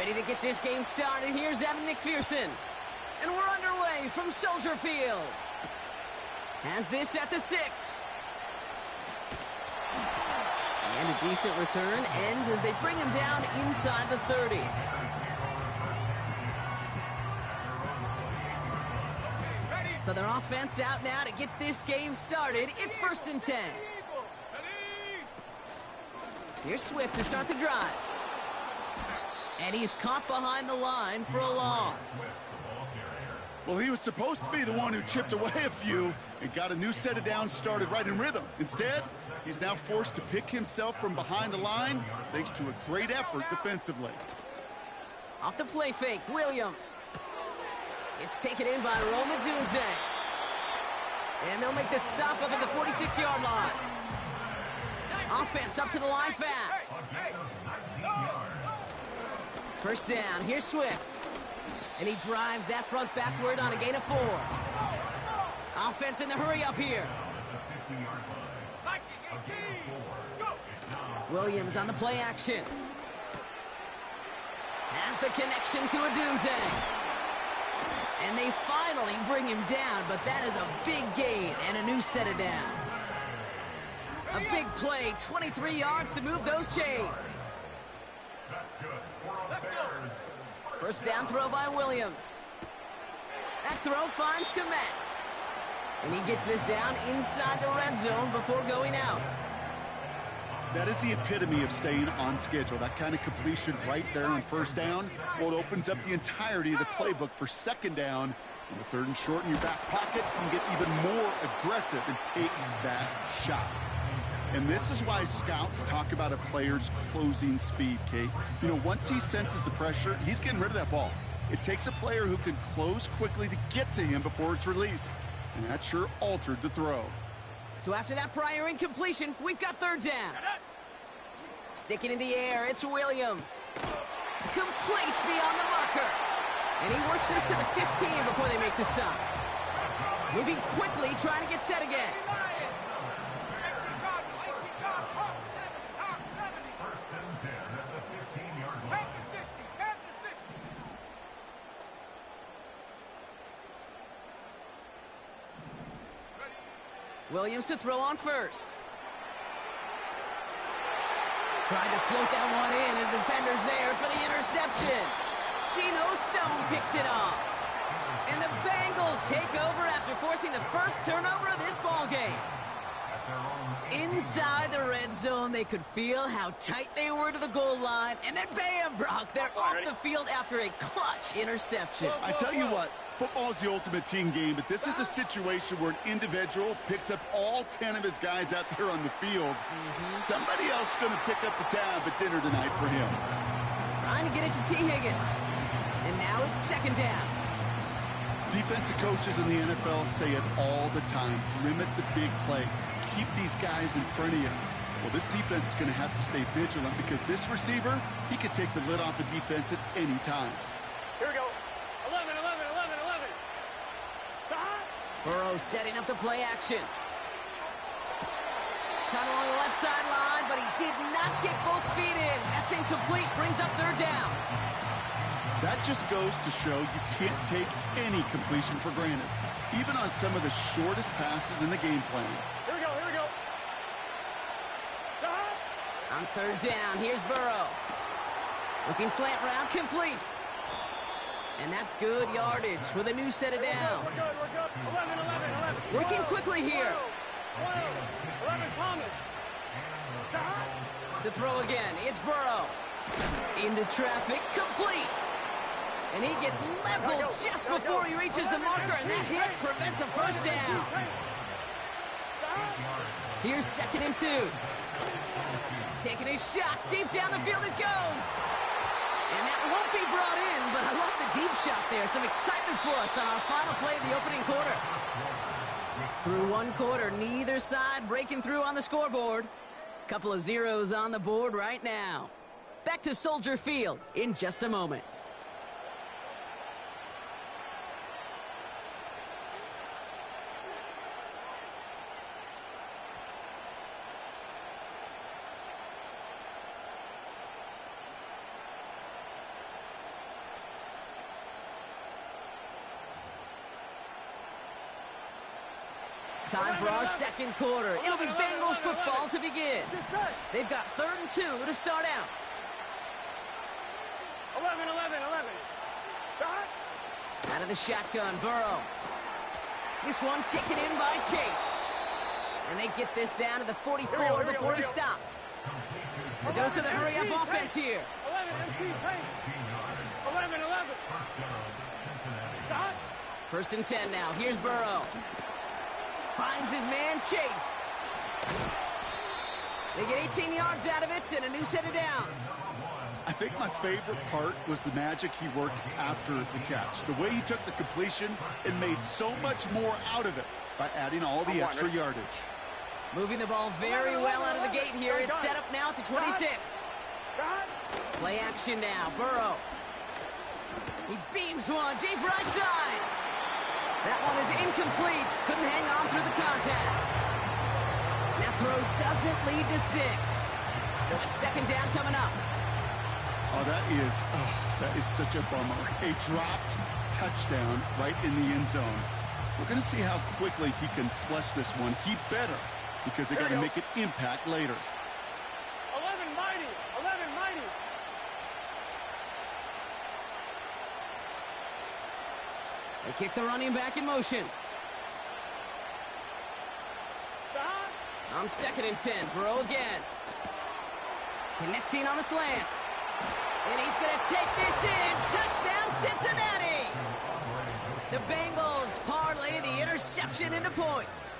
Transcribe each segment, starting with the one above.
Ready to get this game started. Here's Evan McPherson. And we're underway from Soldier Field. Has this at the 6. And a decent return ends as they bring him down inside the 30. So their offense out now to get this game started. It's 1st and 10. Here's Swift to start the drive. And he's caught behind the line for a loss. Well, he was supposed to be the one who chipped away a few and got a new set of downs started right in rhythm. Instead, he's now forced to pick himself from behind the line thanks to a great effort defensively. Off the play fake, Williams. It's taken in by Roma Dunze. And they'll make the stop up at the 46-yard line. Offense up to the line fast. 1st down, here's Swift. And he drives that front backward on a gain of 4. Offense in the hurry up here. Williams on the play action. Has the connection to Adunze. And they finally bring him down, but that is a big gain and a new set of downs. A big play, 23 yards to move those chains. 1st down throw by Williams. That throw finds Komet. And he gets this down inside the red zone before going out. That is the epitome of staying on schedule. That kind of completion right there on 1st down. Well, it opens up the entirety of the playbook for 2nd down. On the 3rd and short in your back pocket, you can get even more aggressive and take that shot. And this is why scouts talk about a player's closing speed, Kate. You know, once he senses the pressure, he's getting rid of that ball. It takes a player who can close quickly to get to him before it's released. And that sure altered the throw. So after that prior incompletion, we've got 3rd down. Sticking in the air, it's Williams. Complete beyond the marker. And he works this to the 15 before they make the stop. Moving quickly, trying to get set again. Williams to throw on 1st. Tried to float that one in, and defender's there for the interception. Geno Stone picks it off. And the Bengals take over after forcing the 1st turnover of this ballgame. Inside the red zone, they could feel how tight they were to the goal line. And then bam, Brock, they're off the field after a clutch interception. I tell you what, football is the ultimate team game, but this is a situation where an individual picks up all 10 of his guys out there on the field. Somebody else is going to pick up the tab at dinner tonight for him. Trying to get it to T. Higgins. And now it's 2nd down. Defensive coaches in the NFL say it all the time. Limit the big play. Keep these guys in front of you. Well, this defense is going to have to stay vigilant because this receiver, he could take the lid off a defense at any time. Here we go. 11. Burrow setting up the play action. Caught along the left sideline, but he did not get both feet in. That's incomplete. Brings up 3rd down. That just goes to show you can't take any completion for granted, even on some of the shortest passes in the game plan. Here we go. On 3rd down, here's Burrow. Looking slant route, complete. And that's good yardage with a new set of downs. We're good. 11. Working quickly here. 11, Thomas. To throw again, it's Burrow. Into traffic, complete. And he gets leveled just before he reaches the marker, and that hit prevents a 1st down. Here's 2nd and 2. Taking a shot, deep down the field it goes. And that won't be brought in, but I love the deep shot there. Some excitement for us on our final play of the opening quarter. Through 1 quarter, neither side breaking through on the scoreboard. Couple of zeros on the board right now. Back to Soldier Field in just a moment. Time for our second quarter. It'll be Bengals football to begin. They've got 3rd and 2 to start out. 11, 11, 11. Start. Out of the shotgun, Burrow. This one taken in by Chase. And they get this down to the 44 before he stopped. A dose of the hurry-up offense here. 11, MC, paint. 11, 11. Start. 1st and 10 now. Here's Burrow. Finds his man, Chase. They get 18 yards out of it and a new set of downs. I think my favorite part was the magic he worked after the catch. The way he took the completion and made so much more out of it by adding all the extra yardage. Moving the ball very well out of the gate here. It's set up now at the 26. Play action now. Burrow. He beams one deep right side. That one is incomplete. Couldn't hang on through the contact. That throw doesn't lead to 6. So it's 2nd down coming up. Oh, that is such a bummer. A dropped touchdown right in the end zone. We're going to see how quickly he can flush this one. He better, because they got to make an impact later. 11 mighty. 11 mighty. They kick the running back in motion. Start. On 2nd and 10, Burrow again. Connecting on the slant. And he's going to take this in. Touchdown, Cincinnati. The Bengals parlay the interception into points.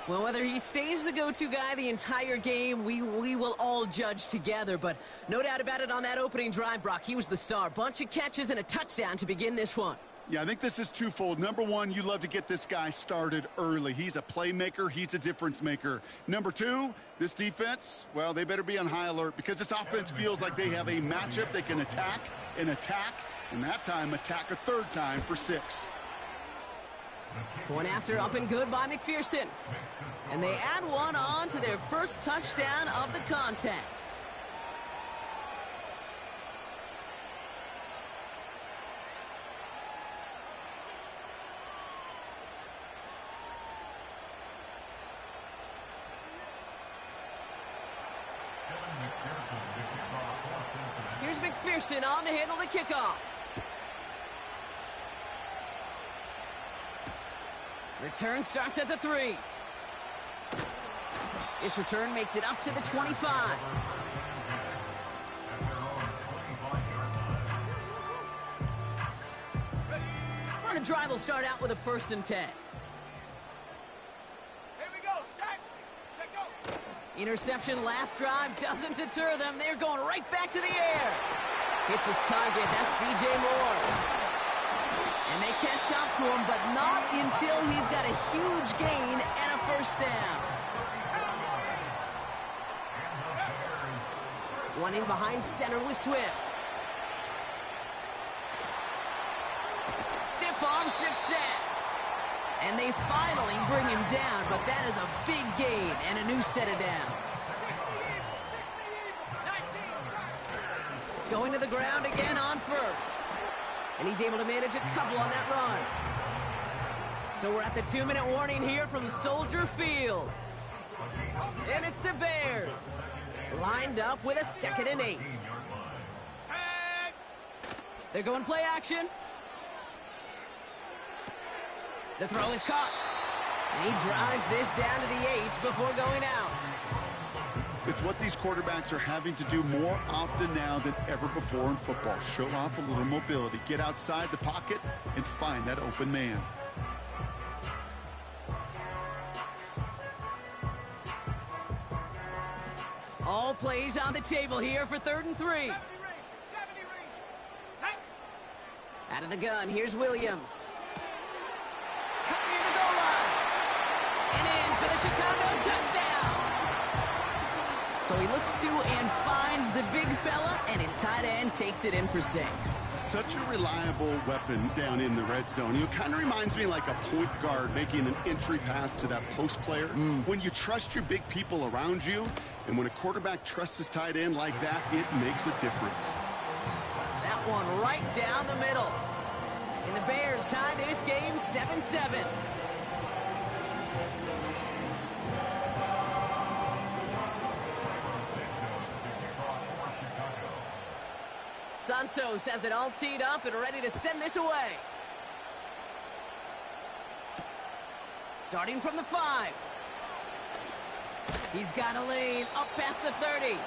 Well, whether he stays the go-to guy the entire game, we will all judge together. But no doubt about it, on that opening drive, Brock, he was the star. Bunch of catches and a touchdown to begin this one. Yeah, I think this is twofold. Number one, you love to get this guy started early. He's a playmaker. He's a difference maker. Number two, this defense, well, they better be on high alert because this offense feels like they have a matchup they can attack, and that time attack a 3rd time for 6. Going after up and good by McPherson. And they add one on to their first touchdown of the contest. Here's McPherson on to handle the kickoff. Return starts at the 3. This return makes it up to the 25. Well, the drive will start out with a 1st and 10. Here we go. Set. Set, go. Interception last drive doesn't deter them. They're going right back to the air. Hits his target. That's DJ Moore. And they catch up to him, but not until he's got a huge gain and a 1st down. One in behind center with Swift. Stiff arm success. And they finally bring him down, but that is a big gain and a new set of downs. 19. Going to the ground again on 1st. And he's able to manage a couple on that run. So we're at the 2-minute warning here from Soldier Field. And it's the Bears. Lined up with a 2nd and 8. They're going play action. The throw is caught. And he drives this down to the 8 before going out. It's what these quarterbacks are having to do more often now than ever before in football. Show off a little mobility. Get outside the pocket and find that open man. All plays on the table here for 3rd and 3. 70 range. Set. Out of the gun, here's Williams. Cut near the goal line. And in for the Chicago touchdown. So he looks to and finds the big fella, and his tight end takes it in for 6. Such a reliable weapon down in the red zone. It kind of reminds me like a point guard making an entry pass to that post player. When you trust your big people around you, and when a quarterback trusts his tight end like that, it makes a difference. That one right down the middle. And the Bears tie this game 7-7. Santos has it all teed up and ready to send this away. Starting from the 5. He's got a lane up past the 30.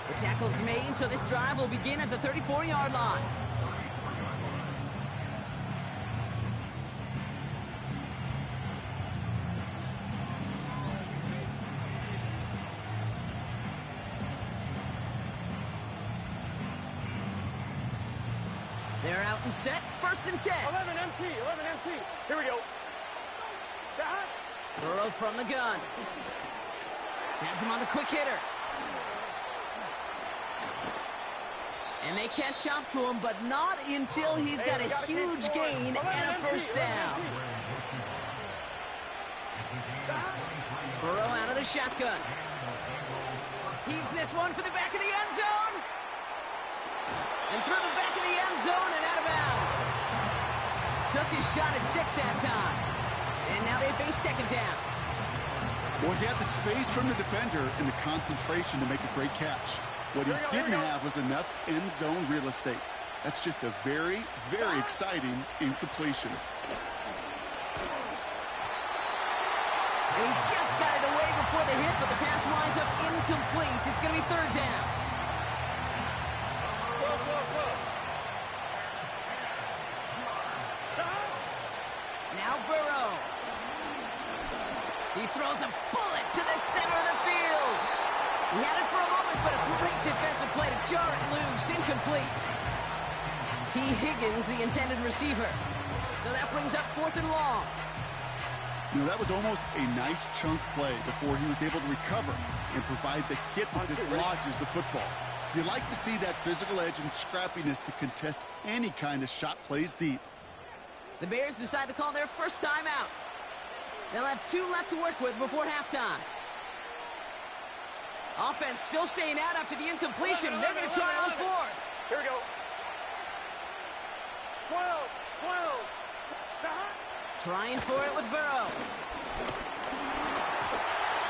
The tackle's made, so this drive will begin at the 34-yard line. They're out and set. First and 10. 11 MT. 11 MT. Here we go. Behind. Burrow from the gun. Has him on the quick hitter. And they catch up to him, but not until he's got a huge gain and a first down. Burrow out of the shotgun. Heaves this one for the back of the end zone. And through the back of the end zone and out of bounds. Took his shot at 6 that time. And now they face second down. Well, he had the space from the defender and the concentration to make a great catch. What he didn't have was enough end zone real estate. That's just a very, very exciting incompletion. He just got it away before the hit, but the pass winds up incomplete. It's going to be third down. Now Burrow. He throws a bullet to the center of the field. He had it for a moment, but a great defensive play to jar it loose. Incomplete. T. Higgins, the intended receiver. So that brings up 4th and long. You know, that was almost a nice chunk play before he was able to recover and provide the hit that dislodges the football. You like to see that physical edge and scrappiness to contest any kind of shot plays deep. The Bears decide to call their first time out. They'll have 2 left to work with before halftime. Offense still staying out after the incompletion. They're going to try on 4th. Here we go. 12. Trying for it with Burrow.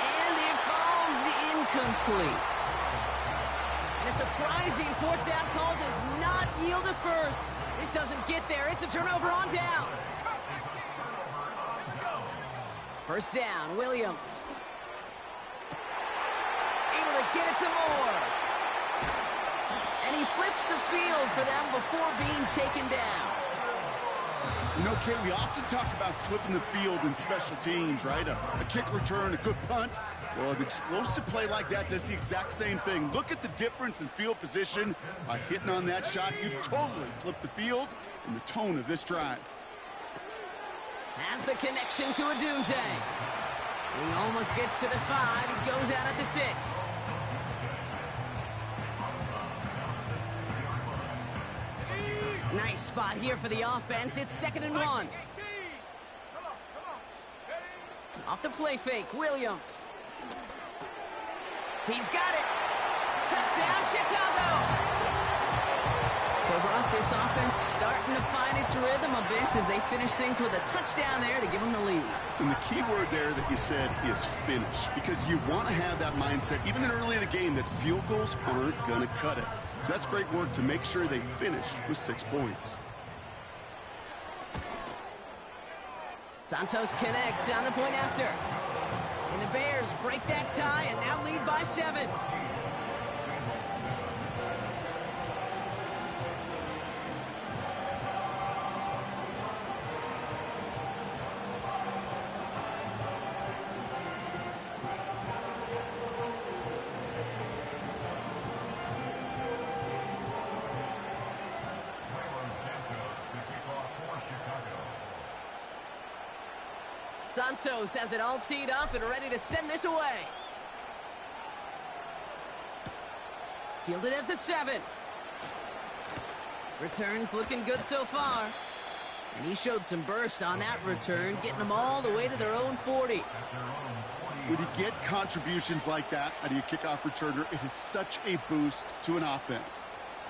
And it falls incomplete. And a surprising 4th down call does not yield a first. This doesn't get there. It's a turnover on downs. First down, Williams. Able to get it to Moore. And he flips the field for them before being taken down. You know, Kate, we often talk about flipping the field in special teams, right? A kick return, a good punt. Well, an explosive play like that does the exact same thing. Look at the difference in field position. By hitting on that shot, you've totally flipped the field and the tone of this drive. Has the connection to Adunze. He almost gets to the 5. He goes out at the 6. Nice spot here for the offense. It's 2nd and 1. Off the play fake, Williams. He's got it. Touchdown, Chicago. So, Brock, this offense starting to find its rhythm a bit as they finish things with a touchdown there to give them the lead. And the key word there that you said is finish, because you want to have that mindset, even early in the game, that field goals aren't going to cut it. So that's great work to make sure they finish with 6 points. Santos connects on the point after. And the Bears break that tie and now lead by 7. Santos has it all teed up and ready to send this away. Fielded at the 7. Returns looking good so far. And he showed some burst on that return, getting them all the way to their own 40. When you get contributions like that out of your kickoff returner, it is such a boost to an offense.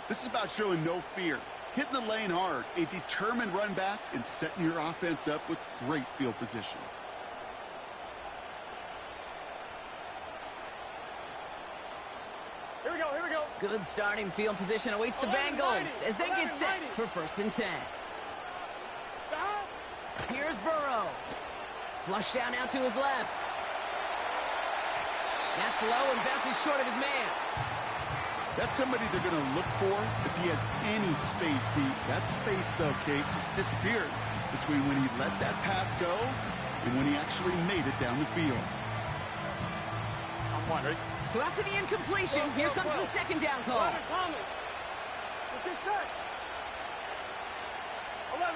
This is about showing no fear, hitting the lane hard, a determined run back, and setting your offense up with great field position. Good starting field position awaits the Bengals as they get set for 1st and 10. Here's Burrow. Flush down out to his left. That's low and bounces short of his man. That's somebody they're going to look for if he has any space deep. That space, though, Kate, just disappeared between when he let that pass go and when he actually made it down the field. I'm one, ready? So after the incompletion, here comes the 2nd down call. 11, get set. 11.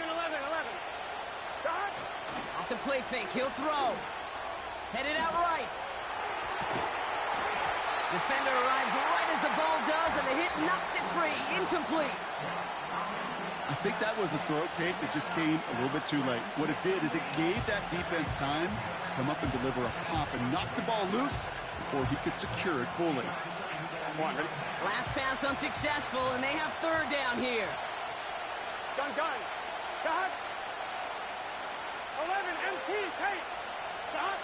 Start. Off the play fake, he'll throw. Headed out right. Defender arrives right as the ball does, and the hit knocks it free. Incomplete. I think that was a throw, Kate, that just came a little bit too late. What it did is it gave that defense time to come up and deliver a pop and knock the ball loose before he could secure it fully. One, ready? Last pass unsuccessful, and they have 3rd down here. Gun. Start. 11, MT, take. Start.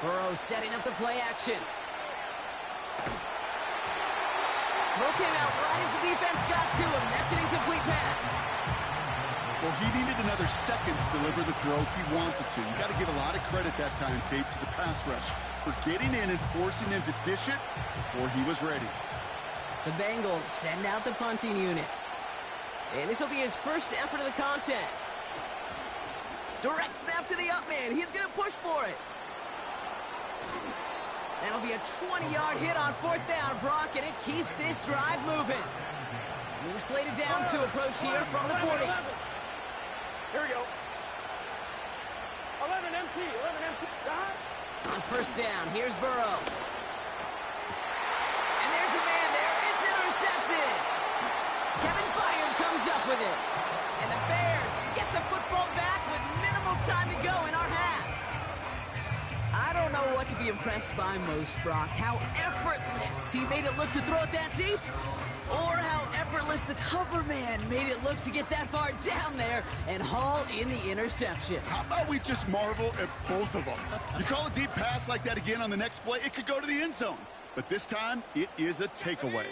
Burrow setting up the play action. Throw came out right as the defense got to him. That's an incomplete pass. Well, he needed another second to deliver the throw he wanted to. You got to give a lot of credit that time, Kate, to the pass rush for getting in and forcing him to dish it before he was ready. The Bengals send out the punting unit. And this will be his first effort of the contest. Direct snap to the up man. He's going to push for it. That'll be a 20-yard hit on 4th down, Brock, and it keeps this drive moving. New slated downs to approach here from the 40. Here we go. 11 MT. Start. On 1st down, here's Burrow. And there's a man there. It's intercepted. Kevin Byard comes up with it. And the Bears get the football back with minimal time to go in our half. I don't know what to be impressed by most, Brock. How effortless he made it look to throw it that deep, or how effortless the cover man made it look to get that far down there and haul in the interception. How about we just marvel at both of them? You call a deep pass like that again on the next play, it could go to the end zone. But this time, it is a takeaway.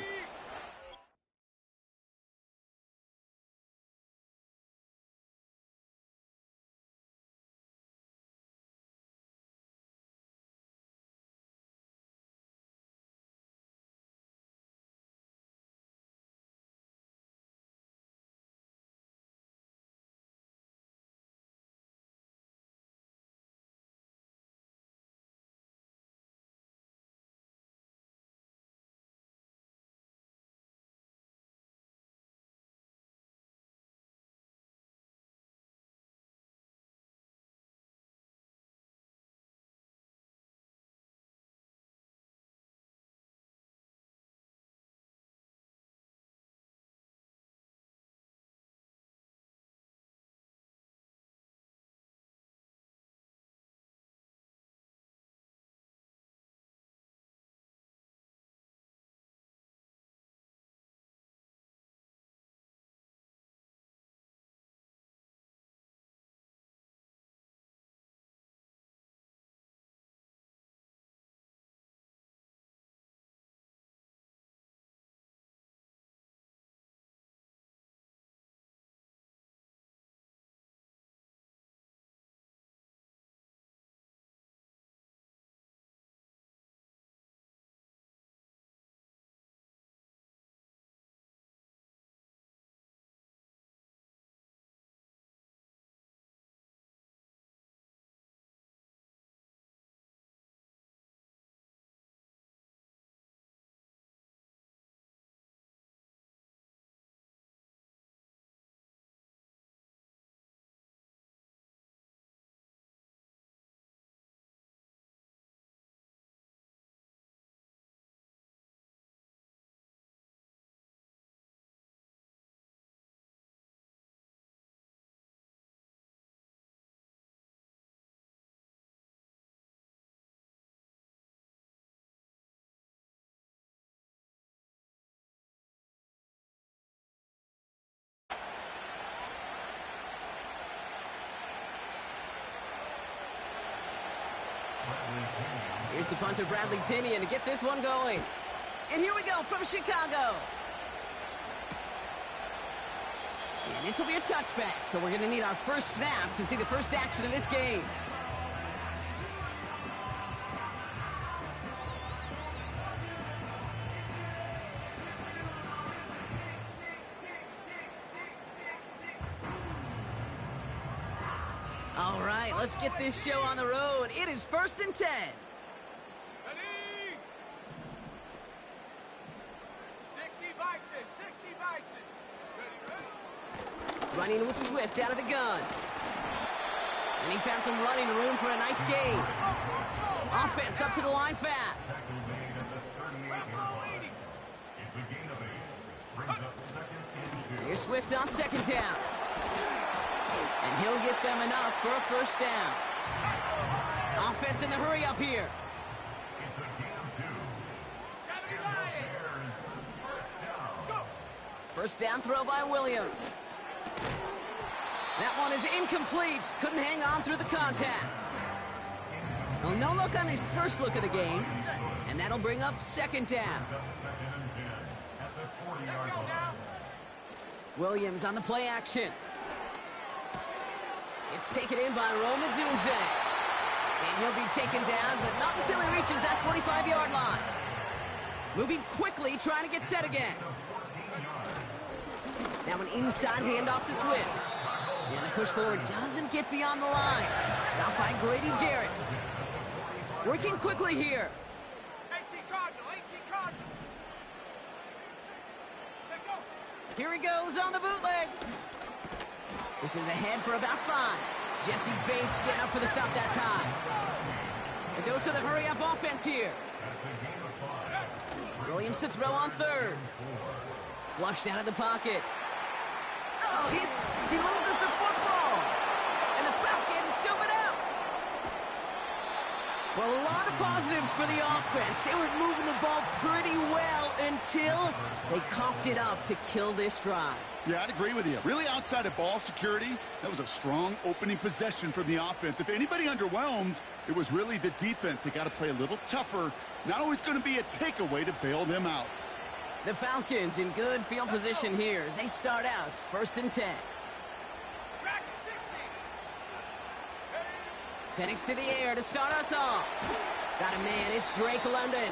Here's the punter, Bradley Pinion, to get this one going. And here we go from Chicago. And this will be a touchback, so we're going to need our first snap to see the first action of this game. All right, let's get this show on the road. It is 1st and 10. Running with Swift out of the gun. And he found some running room for a nice gain. Offense up to the line fast. Here's Swift on 2nd down. And he'll get them enough for a 1st down. Offense in the hurry up here. First down throw by Williams. That one is incomplete. Couldn't hang on through the contact. Well, no look on his first look of the game. And that'll bring up 2nd down. Williams on the play action. It's taken in by Roma Dunze. And he'll be taken down, but not until he reaches that 45-yard line. Moving quickly, trying to get set again. Now an inside handoff to Swift. And the push forward doesn't get beyond the line. Stopped by Grady Jarrett. Working quickly here. 18 Cardinal, 18 Cardinal. Here he goes on the bootleg. This is ahead for about 5. Jesse Bates getting up for the stop that time. A dose of the hurry-up offense here. Williams to throw on 3rd. Flushed out of the pocket. Oh, he loses the football. And the Falcons scoop it out. Well, a lot of positives for the offense. They were moving the ball pretty well until they coughed it up to kill this drive. Yeah, I'd agree with you. Really outside of ball security, that was a strong opening possession from the offense. If anybody underwhelmed, it was really the defense. They got to play a little tougher. Not always going to be a takeaway to bail them out. The Falcons in good field position here as they start out 1st and 10. Penix to the air to start us off. Got a man, it's Drake London.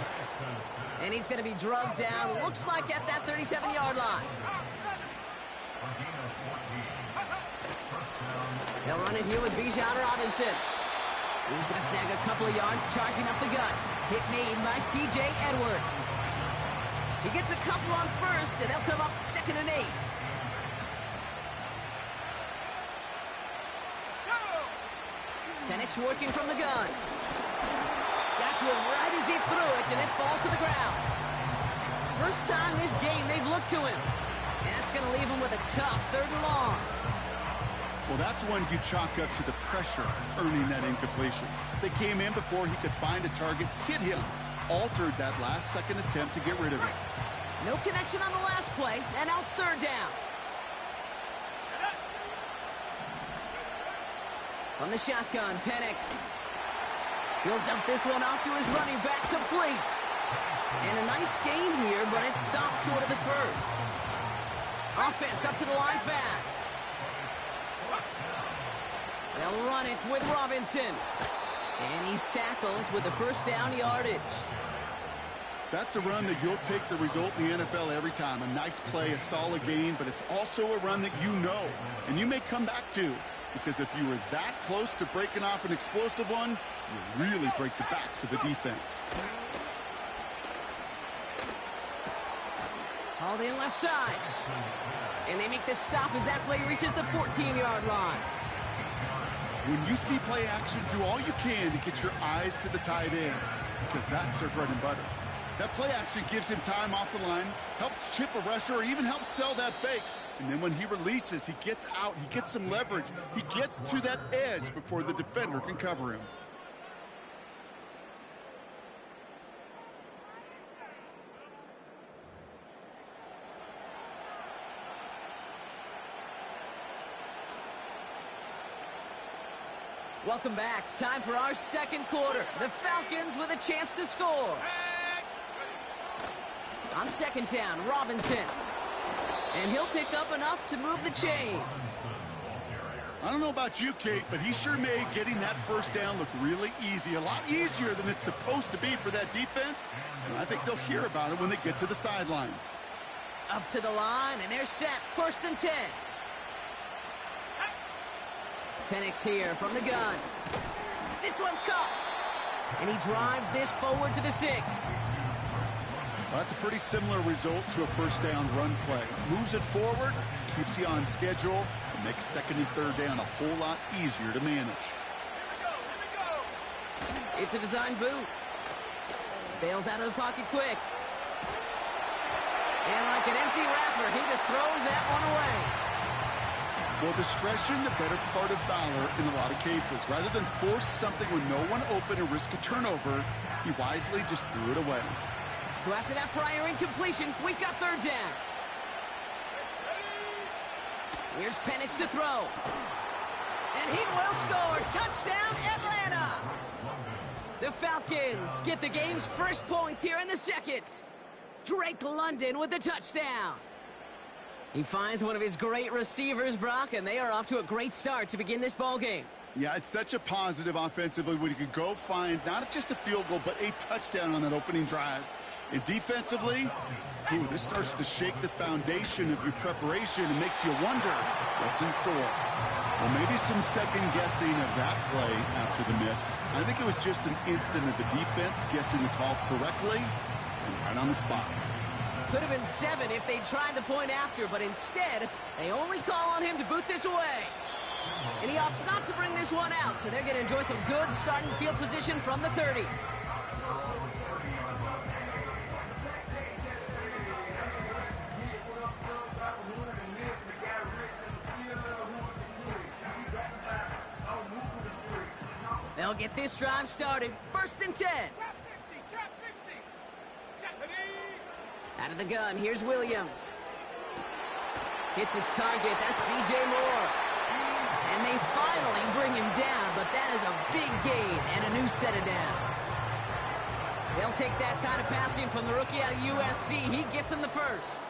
And he's going to be drugged down, looks like at that 37-yard line. They'll run it here with Bijan Robinson. He's going to snag a couple of yards, charging up the gut. Hit made by T.J. Edwards. He gets a couple on 1st, and they'll come up 2nd and 8. Penix working from the gun. Got to him right as he threw it, and it falls to the ground. First time this game they've looked to him. And that's going to leave him with a tough 3rd and long. Well, that's one you chalk up to the pressure earning that incompletion. They came in before he could find a target, hit him, altered that last-second attempt to get rid of it. No connection on the last play, and now it's 3rd down. From the shotgun, Penix. He'll dump this one off to his running back, complete. And a nice gain here, but it stopped short of the 1st. Offense up to the line fast. They'll run it with Robinson. And he's tackled with the 1st down yardage. That's a run that you'll take the result in the NFL every time. A nice play, a solid gain, but it's also a run that you know and you may come back to, because if you were that close to breaking off an explosive one, you really break the backs of the defense. Hauled in left side. And they make the stop as that play reaches the 14-yard line. When you see play action, do all you can to get your eyes to the tight end, because that's their bread and butter. That play action gives him time off the line, helps chip a rusher, or even helps sell that fake. And then when he releases, he gets out, he gets some leverage. He gets to that edge before the defender can cover him. Welcome back. Time for our 2nd quarter. The Falcons with a chance to score. On second down, Robinson. And he'll pick up enough to move the chains. I don't know about you, Kate, but he sure made getting that first down look really easy. A lot easier than it's supposed to be for that defense. And I think they'll hear about it when they get to the sidelines. Up to the line, and they're set. 1st and 10. Penix here from the gun. This one's caught. And he drives this forward to the 6. Well, that's a pretty similar result to a first down run play. Moves it forward, keeps you on schedule, and makes 2nd and 3rd down a whole lot easier to manage. It's a design boot. Bails out of the pocket quick. And like an empty wrapper, he just throws that one away. Well, discretion, the better part of valor in a lot of cases. Rather than force something with no one open and risk a turnover, he wisely just threw it away. So after that prior incompletion, we've got 3rd down. Here's Penix to throw. And he will score. Touchdown, Atlanta! The Falcons get the game's first points here in the 2nd. Drake London with the touchdown. He finds one of his great receivers, Brock, and they are off to a great start to begin this ball game. Yeah, it's such a positive offensively when you can go find not just a field goal, but a touchdown on that opening drive. And defensively, this starts to shake the foundation of your preparation and makes you wonder what's in store. Well, maybe some second guessing of that play after the miss. I think it was just an instant of the defense guessing the call correctly and right on the spot. Could have been 7 if they tried the point after, but instead, they only call on him to boot this away. And he opts not to bring this one out, so they're going to enjoy some good starting field position from the 30. They'll get this drive started. 1st and 10. Trap 60. Out of the gun, here's Williams. Hits his target, that's DJ Moore. And they finally bring him down, but that is a big gain and a new set of downs. They'll take that kind of passing from the rookie out of USC. He gets him the 1st.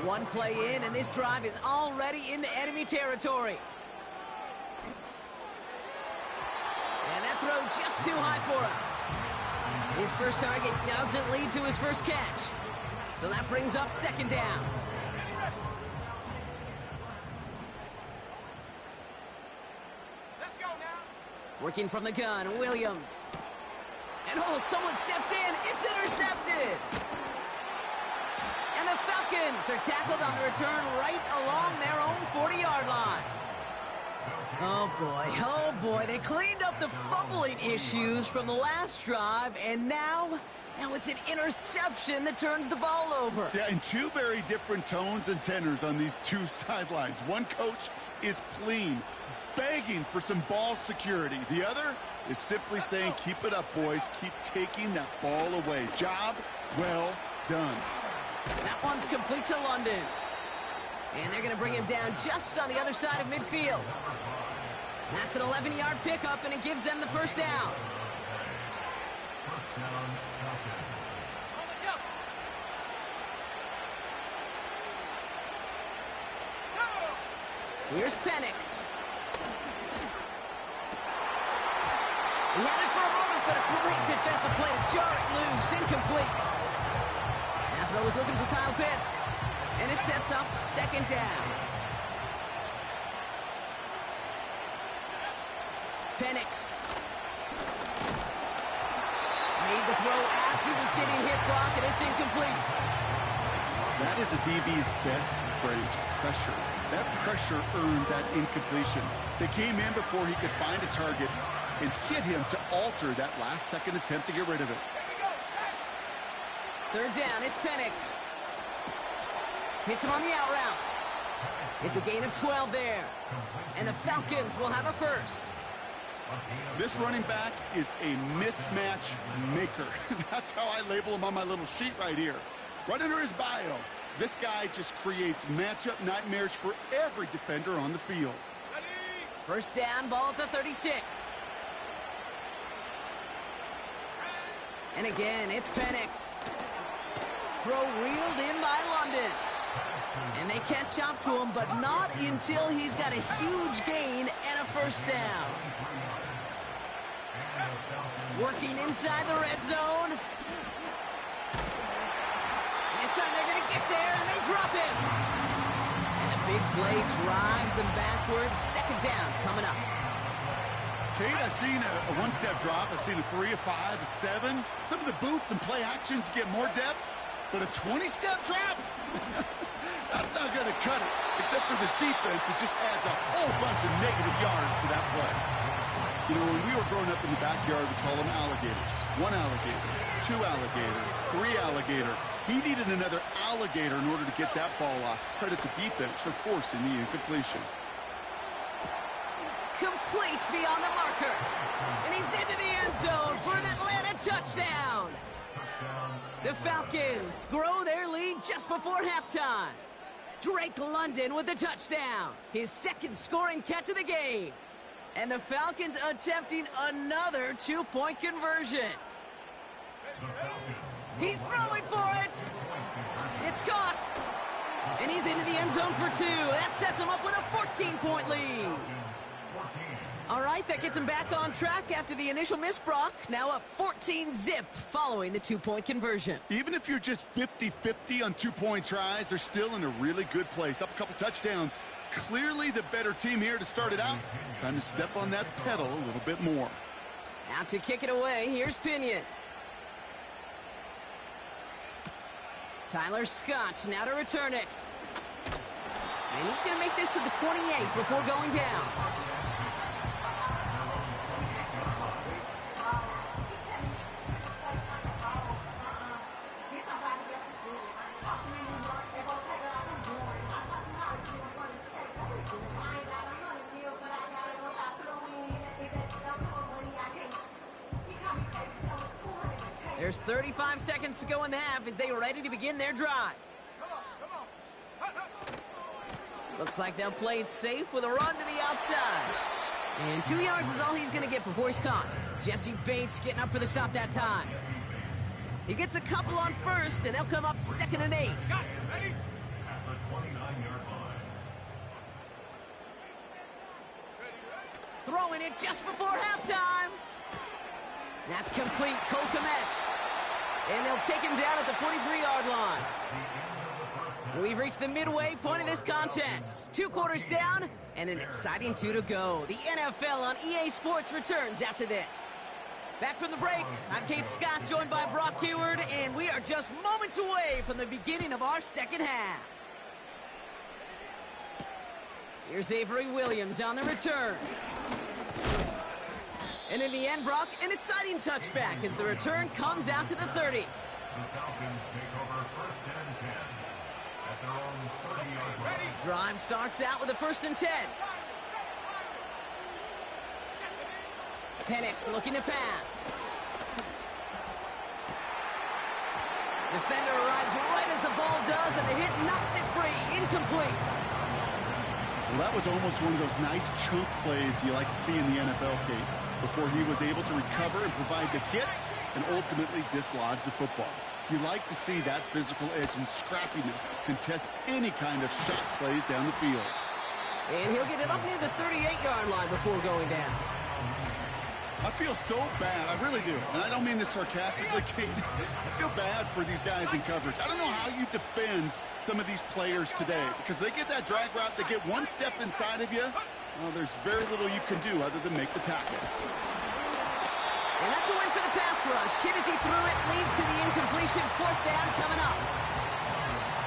One play in, and this drive is already into enemy territory. And that throw just too high for him. His first target doesn't lead to his first catch. So that brings up 2nd down. Let's go now. Working from the gun, Williams. And someone stepped in. It's intercepted. And the Falcons are tackled on the return right along their own 40-yard line. Oh boy, they cleaned up the fumbling issues from the last drive, and now it's an interception that turns the ball over. Yeah, and 2 very different tones and tenors on these 2 sidelines. One coach is pleading, begging for some ball security. The other is simply saying, keep it up, boys. Keep taking that ball away. Job well done. That one's complete to London. And they're going to bring him down just on the other side of midfield. That's an 11-yard pickup, and it gives them the 1st down. Here's Penix. He had it for a moment, but a great defensive play to jar it loose. Incomplete. That throw was looking for Kyle Pitts. And it sets up 2nd down. Penix made the throw as he was getting hit, Brock, and it's incomplete. That is a DB's best phrase, pressure. That pressure earned that incompletion. They came in before he could find a target and hit him to alter that last-second attempt to get rid of it. 3rd down, it's Penix. Hits him on the out route. It's a gain of 12 there. And the Falcons will have a 1st. This running back is a mismatch maker. That's how I label him on my little sheet right here. Right under his bio, this guy just creates matchup nightmares for every defender on the field. 1st down, ball at the 36. And again, it's Penix. throw reeled in by London. And they catch up to him, but not until he's got a huge gain and a first down. Working inside the red zone. This time they're going to get there, and they drop him. And a big play drives them backwards. Second down coming up. Kate, I've seen a one-step drop. I've seen a 3, a 5, a 7. Some of the boots and play actions get more depth, but a 20-step drop? That's not going to cut it. Except for this defense, it just adds a whole bunch of negative yards to that play. You know, when we were growing up in the backyard, we call them alligators. 1 alligator, 2 alligator, 3 alligator. He needed another alligator in order to get that ball off. Credit the defense for forcing the incompletion. Complete beyond the marker. And he's into the end zone for an Atlanta touchdown. The Falcons grow their lead just before halftime. Drake London with the touchdown. His second scoring catch of the game. And the Falcons attempting another 2-point conversion. He's throwing for it. It's caught. And he's into the end zone for 2. That sets him up with a 14-point lead. All right, that gets him back on track after the initial miss, Brock. Now up 14-zip following the 2-point conversion. Even if you're just 50-50 on 2-point tries, they're still in a really good place. Up a couple touchdowns. Clearly the better team here to start it out. Time to step on that pedal a little bit more. Out to kick it away, here's Pinion. Tyler Scott now to return it. And he's going to make this to the 28 before going down. There's 35 seconds to go in the half as they are ready to begin their drive. Looks like they'll play it safe with a run to the outside. And 2 yards is all he's going to get before he's caught. Jesse Bates getting up for the stop that time. He gets a couple on first, and they'll come up 2nd and 8. Throwing it just before halftime. That's complete. Cole Kmet. And they'll take him down at the 43-yard line. We've reached the midway point of this contest. 2 quarters down and an exciting 2 to go. The NFL on EA Sports returns after this. Back from the break, I'm Kate Scott, joined by Brock Heward, and we are just moments away from the beginning of our second half. Here's Avery Williams on the return. And in the end, Brock, an exciting touchback as the return comes out to the 30. The Falcons take over 1st and 10 at their own 30-yard line. Drive starts out with a 1st and 10. Penix looking to pass. Defender arrives right as the ball does, and the hit knocks it free. Incomplete. Well, that was almost one of those nice chunk plays you like to see in the NFL, Kate, before he was able to recover and provide the hit and ultimately dislodge the football. You like to see that physical edge and scrappiness to contest any kind of shot plays down the field. And he'll get it up near the 38-yard line before going down. I feel so bad. I really do. And I don't mean this sarcastically, Kate. I feel bad for these guys in coverage. I don't know how you defend some of these players today because they get that drag route, they get one step inside of you. Well, there's very little you can do other than make the tackle. And that's a win for the pass rush. Hit as he threw it, leads to the incompletion. 4th down coming up.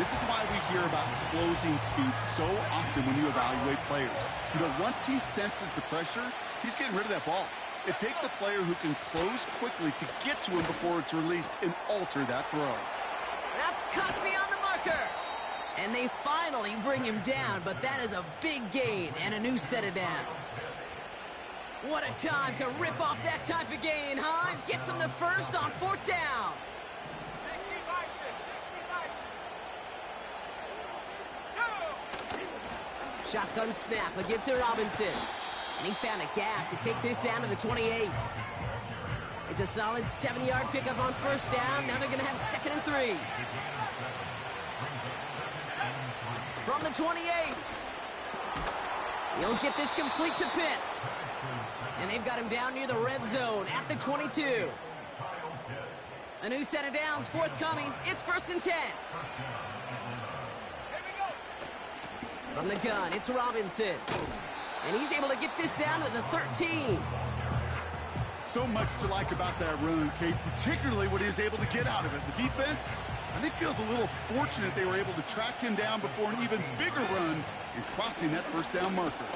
This is why we hear about closing speed so often when you evaluate players. You know, once he senses the pressure, he's getting rid of that ball. It takes a player who can close quickly to get to him before it's released and alter that throw. That's cut beyond the marker. And they finally bring him down, but that is a big gain and a new set of downs. What a time to rip off that type of gain, huh? Gets him the first on 4th down. Shotgun snap, a give to Robinson. And he found a gap to take this down to the 28. It's a solid 7-yard pickup on first down. Now they're going to have 2nd and 3. From the 28. He'll get this complete to Pitts. And they've got him down near the red zone at the 22. A new set of downs forthcoming. It's 1st and 10. From the gun, it's Robinson. And he's able to get this down to the 13. So much to like about that run, Kate, particularly what he was able to get out of it. The defense, I think, feels a little fortunate they were able to track him down before an even bigger run in crossing that first down marker.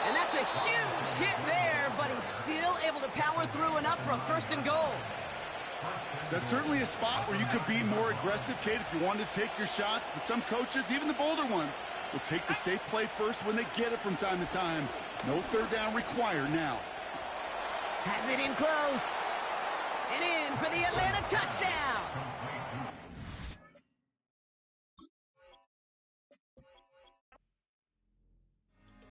And that's a huge hit there, but he's still able to power through enough for a 1st and goal. That's certainly a spot where you could be more aggressive, Kate, if you wanted to take your shots. But some coaches, even the bolder ones, will take the safe play first when they get it from time to time. No 3rd down required now. Has it in close. And in for the Atlanta touchdown.